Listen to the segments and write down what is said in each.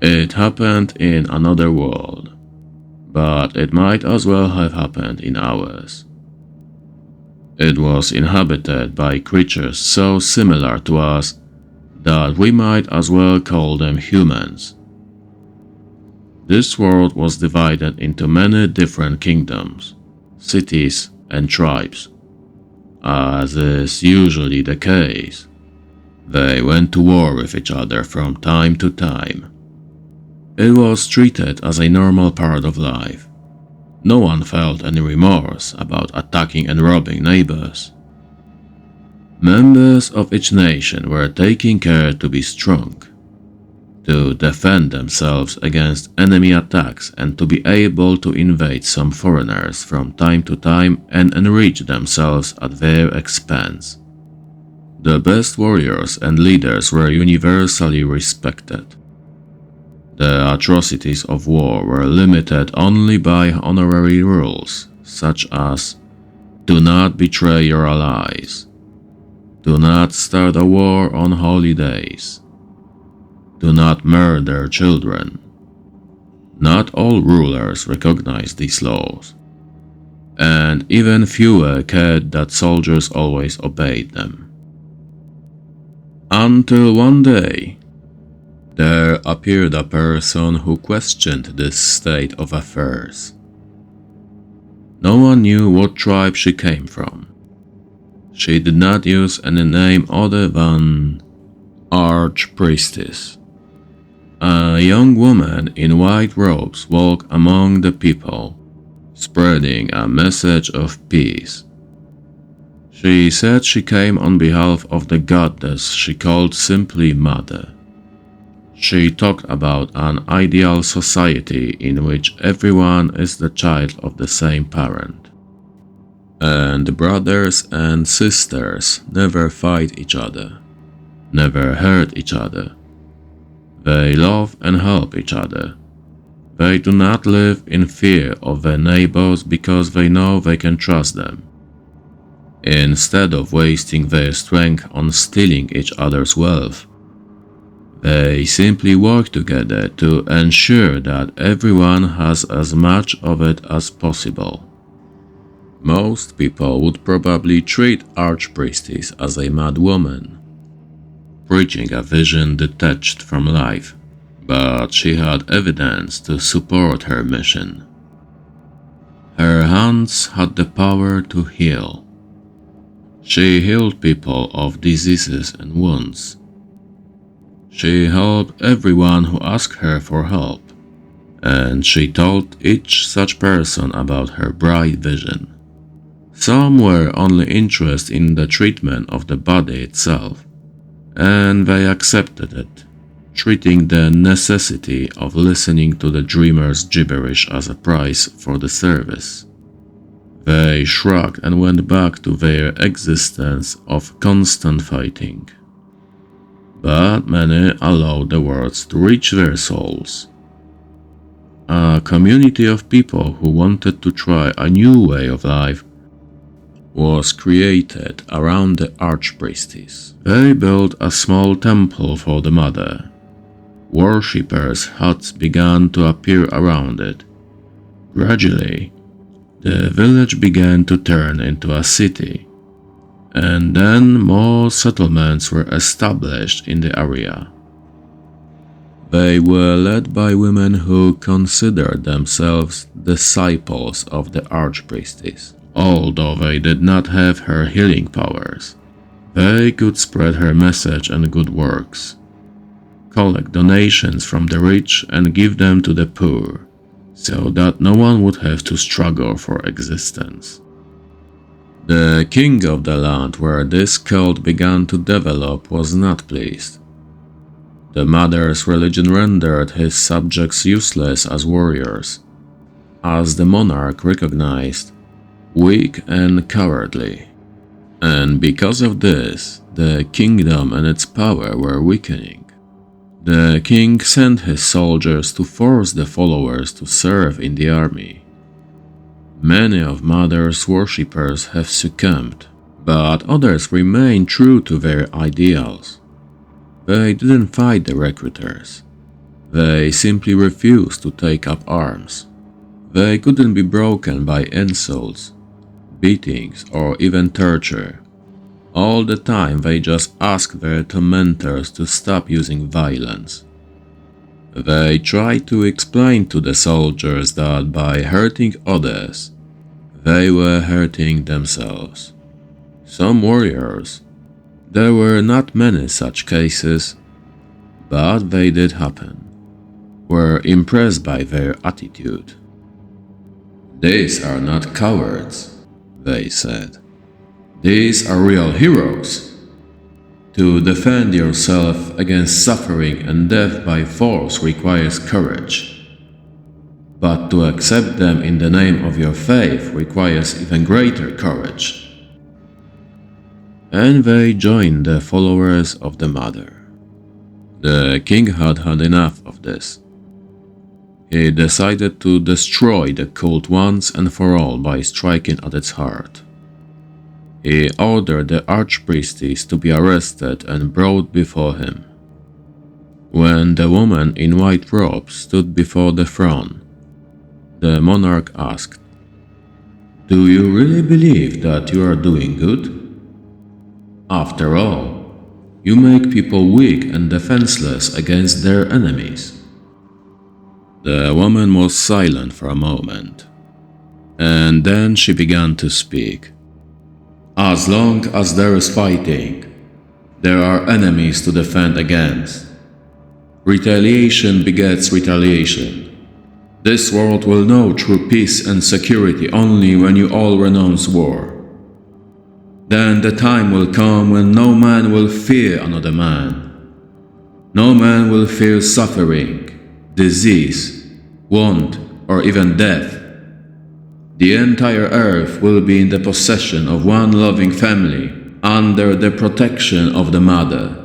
It happened in another world, but it might as well have happened in ours. It was inhabited by creatures so similar to us that we might as well call them humans. This world was divided into many different kingdoms, cities, and tribes. As is usually the case, they went to war with each other from time to time. It was treated as a normal part of life. No one felt any remorse about attacking and robbing neighbors. Members of each nation were taking care to be strong, to defend themselves against enemy attacks and to be able to invade some foreigners from time to time and enrich themselves at their expense. The best warriors and leaders were universally respected. The atrocities of war were limited only by honorary rules, such as do not betray your allies, do not start a war on holy days, do not murder children. Not all rulers recognized these laws, and even fewer cared that soldiers always obeyed them. Until one day, there appeared a person who questioned this state of affairs. No one knew what tribe she came from. She did not use any name other than Archpriestess. A young woman in white robes walked among the people, spreading a message of peace. She said she came on behalf of the goddess she called simply Mother. She talked about an ideal society in which everyone is the child of the same parent, and brothers and sisters never fight each other, never hurt each other. They love and help each other. They do not live in fear of their neighbors because they know they can trust them. Instead of wasting their strength on stealing each other's wealth, they simply work together to ensure that everyone has as much of it as possible. Most people would probably treat Archpriestess as a mad woman, preaching a vision detached from life, but she had evidence to support her mission. Her hands had the power to heal. She healed people of diseases and wounds. She helped everyone who asked her for help, and she told each such person about her bright vision. Some were only interested in the treatment of the body itself, and they accepted it, treating the necessity of listening to the dreamer's gibberish as a price for the service. They shrugged and went back to their existence of constant fighting. But many allowed the words to reach their souls. A community of people who wanted to try a new way of life was created around the Archpriestess. They built a small temple for the Mother. Worshippers' huts began to appear around it. Gradually, the village began to turn into a city, and then more settlements were established in the area. They were led by women who considered themselves disciples of the Archpriestess. Although they did not have her healing powers, they could spread her message and good works, collect donations from the rich and give them to the poor, so that no one would have to struggle for existence. The king of the land where this cult began to develop was not pleased. The Mother's religion rendered his subjects useless as warriors, as the monarch recognized weak and cowardly, and because of this, the kingdom and its power were weakening. The king sent his soldiers to force the followers to serve in the army. Many of Mother's worshippers have succumbed, but others remain true to their ideals. They didn't fight the recruiters. They simply refused to take up arms. They couldn't be broken by insults, beatings, or even torture. All the time they just asked their tormentors to stop using violence. They tried to explain to the soldiers that by hurting others, they were hurting themselves. Some warriors, there were not many such cases, but they did happen, were impressed by their attitude. "These are not cowards," they said. "These are real heroes. To defend yourself against suffering and death by force requires courage. But to accept them in the name of your faith requires even greater courage." And they joined the followers of the Mother. The king had had enough of this. He decided to destroy the cult once and for all by striking at its heart. He ordered the archpriestess to be arrested and brought before him. When the woman in white robes stood before the throne, the monarch asked, "Do you really believe that you are doing good? After all, you make people weak and defenseless against their enemies." The woman was silent for a moment, and then she began to speak. "As long as there is fighting, there are enemies to defend against. Retaliation begets retaliation. This world will know true peace and security only when you all renounce war. Then the time will come when no man will fear another man. No man will fear suffering, disease, want, or even death. The entire earth will be in the possession of one loving family, under the protection of the Mother.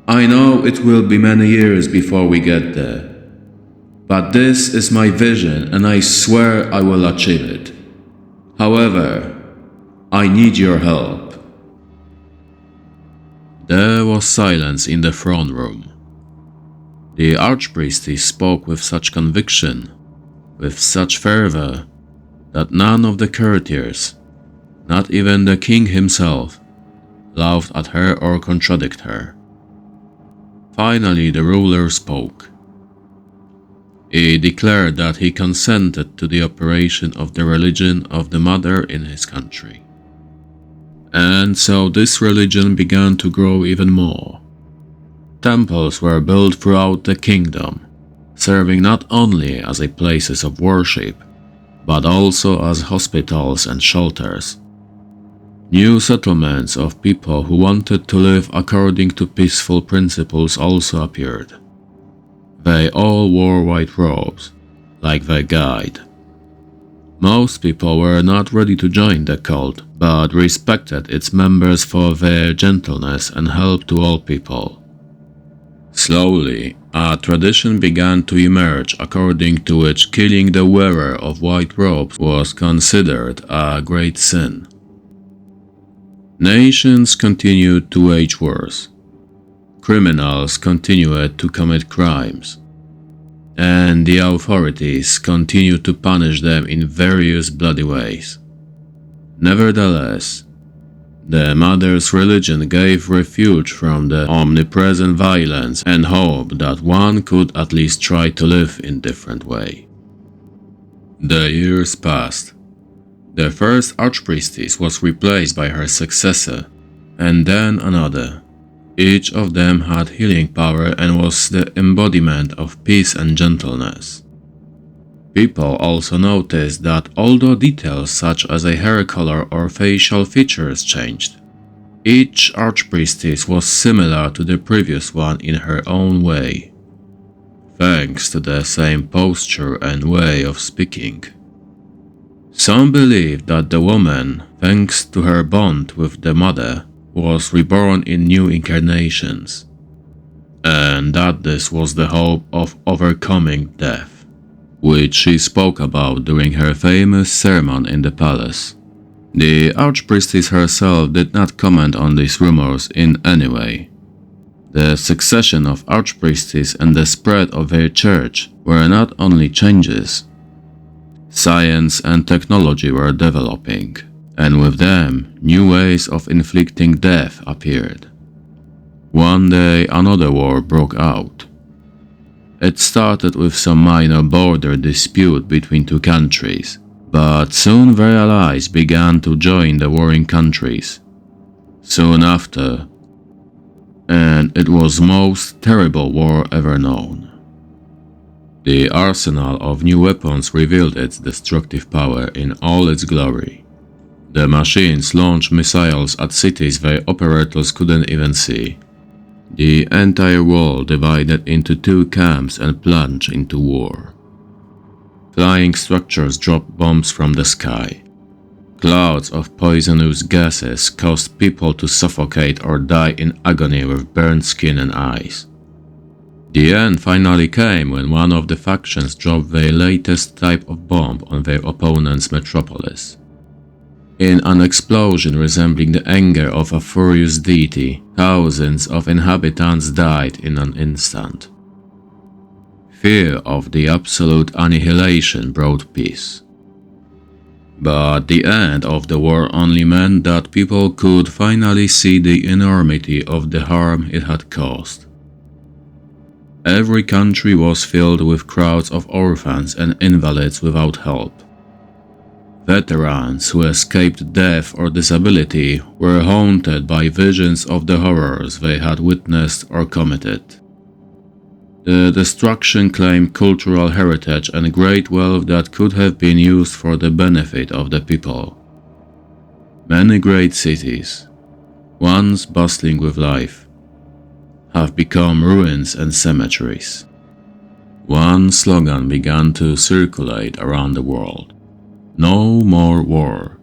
I know it will be many years before we get there, but this is my vision and I swear I will achieve it. However, I need your help." There was silence in the throne room. The archpriestess spoke with such conviction, with such fervor, that none of the courtiers, not even the king himself, laughed at her or contradicted her. Finally, the ruler spoke. He declared that he consented to the operation of the religion of the Mother in his country. And so this religion began to grow even more. Temples were built throughout the kingdom, serving not only as places of worship, but also as hospitals and shelters. New settlements of people who wanted to live according to peaceful principles also appeared. They all wore white robes, like their guide. Most people were not ready to join the cult, but respected its members for their gentleness and help to all people. Slowly, a tradition began to emerge according to which killing the wearer of white robes was considered a great sin. Nations continued to wage wars. Criminals continued to commit crimes, and the authorities continued to punish them in various bloody ways. Nevertheless, the Mother's religion gave refuge from the omnipresent violence and hope that one could at least try to live in a different way. The years passed. The first archpriestess was replaced by her successor, and then another. Each of them had healing power and was the embodiment of peace and gentleness. People also noticed that although details such as a hair color or facial features changed, each archpriestess was similar to the previous one in her own way, thanks to the same posture and way of speaking. Some believed that the woman, thanks to her bond with the Mother, was reborn in new incarnations, and that this was the hope of overcoming death, which she spoke about during her famous sermon in the palace. The archpriestess herself did not comment on these rumors in any way. The succession of archpriestesses and the spread of their church were not only changes. Science and technology were developing, and with them, new ways of inflicting death appeared. One day, another war broke out. It started with some minor border dispute between two countries, but soon their allies began to join the warring countries. Soon after, and it was the most terrible war ever known. The arsenal of new weapons revealed its destructive power in all its glory. The machines launched missiles at cities their operators couldn't even see. The entire world divided into two camps and plunged into war. Flying structures dropped bombs from the sky. Clouds of poisonous gases caused people to suffocate or die in agony with burned skin and eyes. The end finally came when one of the factions dropped their latest type of bomb on their opponent's metropolis. In an explosion resembling the anger of a furious deity, thousands of inhabitants died in an instant. Fear of the absolute annihilation brought peace. But the end of the war only meant that people could finally see the enormity of the harm it had caused. Every country was filled with crowds of orphans and invalids without help. Veterans who escaped death or disability were haunted by visions of the horrors they had witnessed or committed. The destruction claimed cultural heritage and great wealth that could have been used for the benefit of the people. Many great cities, once bustling with life, have become ruins and cemeteries. One slogan began to circulate around the world: "No more war."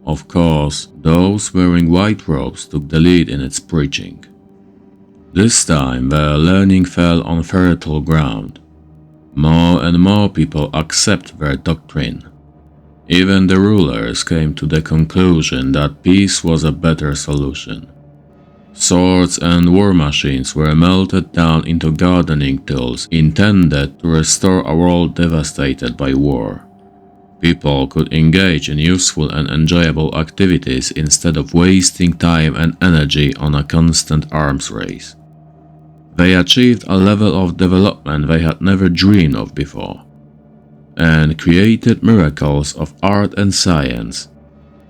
Of course, those wearing white robes took the lead in its preaching. This time, the learning fell on fertile ground. More and more people accept their doctrine. Even the rulers came to the conclusion that peace was a better solution. Swords and war machines were melted down into gardening tools intended to restore a world devastated by war. People could engage in useful and enjoyable activities instead of wasting time and energy on a constant arms race. They achieved a level of development they had never dreamed of before, and created miracles of art and science.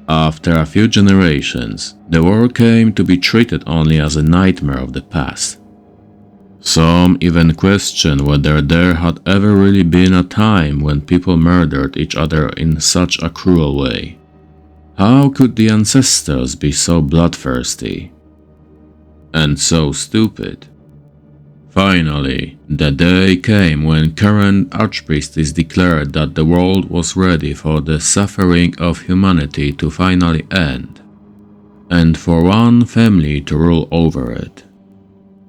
After a few generations, the war came to be treated only as a nightmare of the past. Some even question whether there had ever really been a time when people murdered each other in such a cruel way. How could the ancestors be so bloodthirsty? And so stupid? Finally, the day came when current archpriestess declared that the world was ready for the suffering of humanity to finally end, and for one family to rule over it.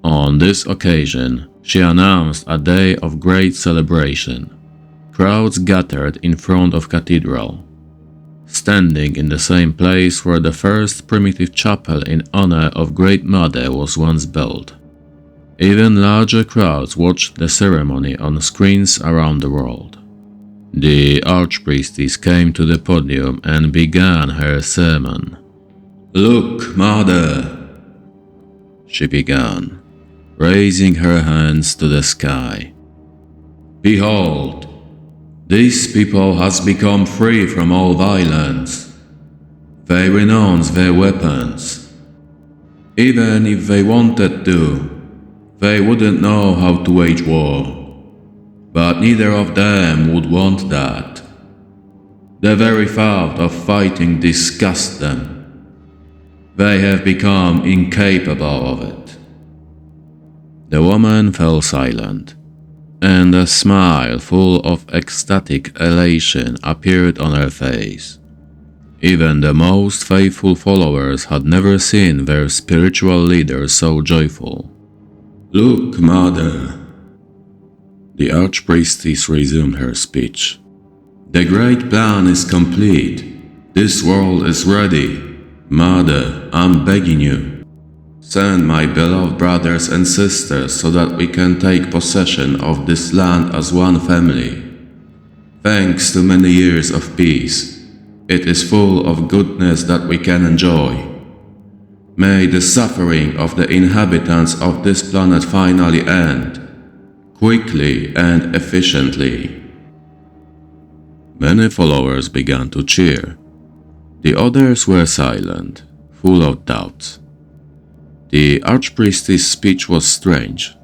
On this occasion, she announced a day of great celebration. Crowds gathered in front of cathedral, standing in the same place where the first primitive chapel in honor of Great Mother was once built. Even larger crowds watched the ceremony on screens around the world. The archpriestess came to the podium and began her sermon. "Look, Mother," she began, raising her hands to the sky. "Behold, this people has become free from all violence. They renounce their weapons. Even if they wanted to, they wouldn't know how to wage war. But neither of them would want that. The very thought of fighting disgusts them. They have become incapable of it." The woman fell silent, and a smile full of ecstatic elation appeared on her face. Even the most faithful followers had never seen their spiritual leader so joyful. "Look, Mother," the archpriestess resumed her speech. "The great plan is complete. This world is ready. Mother, I'm begging you, Send my beloved brothers and sisters so that we can take possession of this land as one family. Thanks to many years of peace, it is full of goodness that we can enjoy. May the suffering of the inhabitants of this planet finally end, quickly and efficiently. Many followers began to cheer. The others were silent, full of doubts. The archpriestess' speech was strange.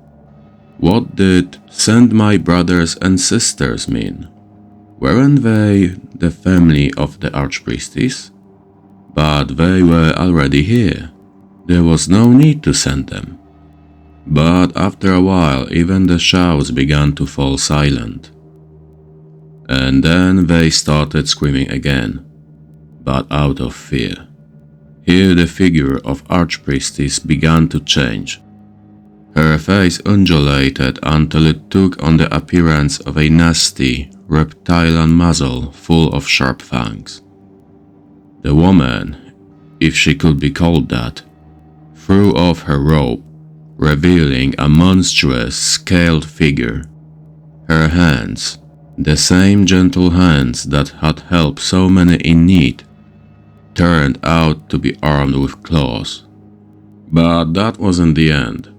What did "send my brothers and sisters" mean? Weren't they the family of the archpriestess? But they were already here. There was no need to send them. But after a while, even the shouts began to fall silent. And then they started screaming again, but out of fear. Here the figure of archpriestess began to change. Her face undulated until it took on the appearance of a nasty, reptilian muzzle full of sharp fangs. The woman, if she could be called that, threw off her robe, revealing a monstrous, scaled figure. Her hands, the same gentle hands that had helped so many in need, turned out to be armed with claws. But that wasn't the end.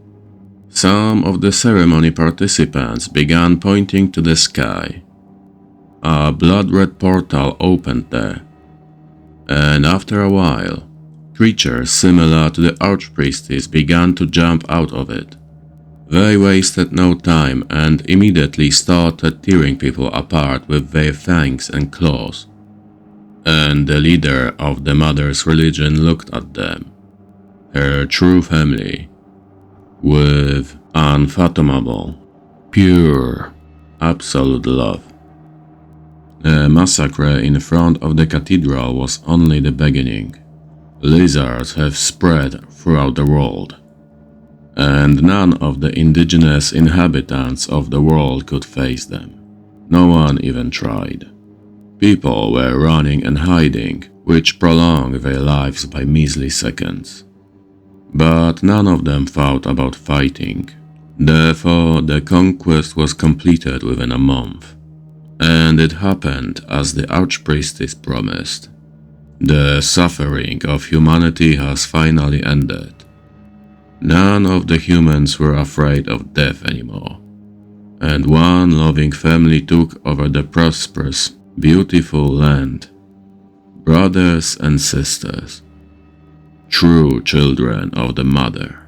Some of the ceremony participants began pointing to the sky. A blood-red portal opened there, and after a while, creatures similar to the archpriestess began to jump out of it. They wasted no time and immediately started tearing people apart with their fangs and claws. And the leader of the mother's religion looked at them, her true family, with unfathomable, pure, absolute love. The massacre in front of the cathedral was only the beginning. Lizards have spread throughout the world, and none of the indigenous inhabitants of the world could face them. No one even tried. People were running and hiding, which prolonged their lives by measly seconds. But none of them thought about fighting. Therefore, the conquest was completed within a month. And it happened as the archpriestess promised. The suffering of humanity has finally ended. None of the humans were afraid of death anymore. And one loving family took over the prosperous, beautiful land. Brothers and sisters, true children of the Mother.